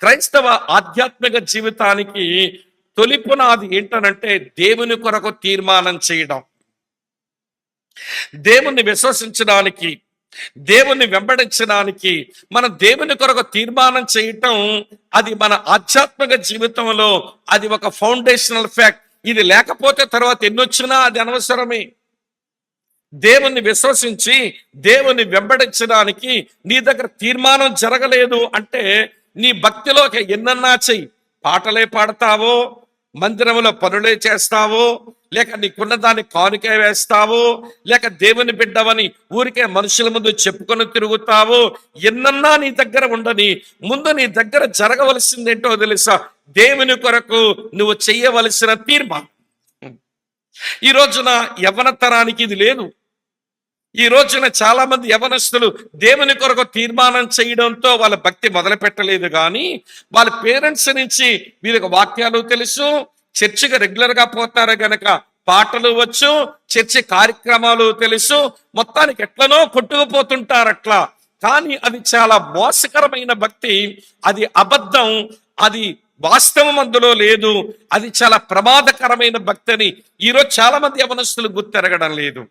క్రైస్తవ ఆధ్యాత్మిక జీవితానికి తొలి పునాది ఏంటనంటే దేవుని కొరకు తీర్మానం చేయడం, దేవుణ్ణి విశ్వసించడానికి, దేవుణ్ణి వెంబడించడానికి మనం దేవుని కొరకు తీర్మానం చేయటం, అది మన ఆధ్యాత్మిక జీవితంలో అది ఒక ఫౌండేషనల్ ఫ్యాక్ట్. ఇది లేకపోతే తర్వాత ఎన్నొచ్చినా అది అనవసరమే. దేవుణ్ణి విశ్వసించి దేవుని వెంబడించడానికి నీ దగ్గర తీర్మానం జరగలేదు అంటే నీ భక్తిలో ఎన్నన్నా చెయ్యి, పాటలే పాడతావో, మందిరంలో పనులే చేస్తావో, లేక నీకున్న దాన్ని కానుకే వేస్తావో, లేక దేవుని బిడ్డవని ఊరికే మనుషుల ముందు చెప్పుకొని తిరుగుతావో, ఎన్నన్నా నీ దగ్గర ఉండని, ముందు నీ దగ్గర జరగవలసిందేంటో తెలుసా? దేవుని కొరకు నువ్వు చెయ్యవలసిన తీర్మానం. ఈ రోజున యవ్వన తరానికి ఇది లేదు. ఈ రోజున చాలా మంది యవనస్తులు దేవుని కొరకు తీర్మానం చేయడంతో వాళ్ళ భక్తి మొదలు పెట్టలేదు, కానీ వాళ్ళ పేరెంట్స్ నుంచి వీళ్ళకి వాక్యాలు తెలుసు, చర్చికి రెగ్యులర్ గా పోతారు గనక పాటలు వచ్చు, చర్చి కార్యక్రమాలు తెలుసు, మొత్తానికి ఎట్లనో కొట్టుకుపోతుంటారు అట్లా. కానీ అది చాలా మోసకరమైన భక్తి, అది అబద్ధం, అది వాస్తవం అందులో లేదు, అది చాలా ప్రమాదకరమైన భక్తి అని ఈరోజు చాలా మంది యవనస్తులు గుర్తెరగడం లేదు.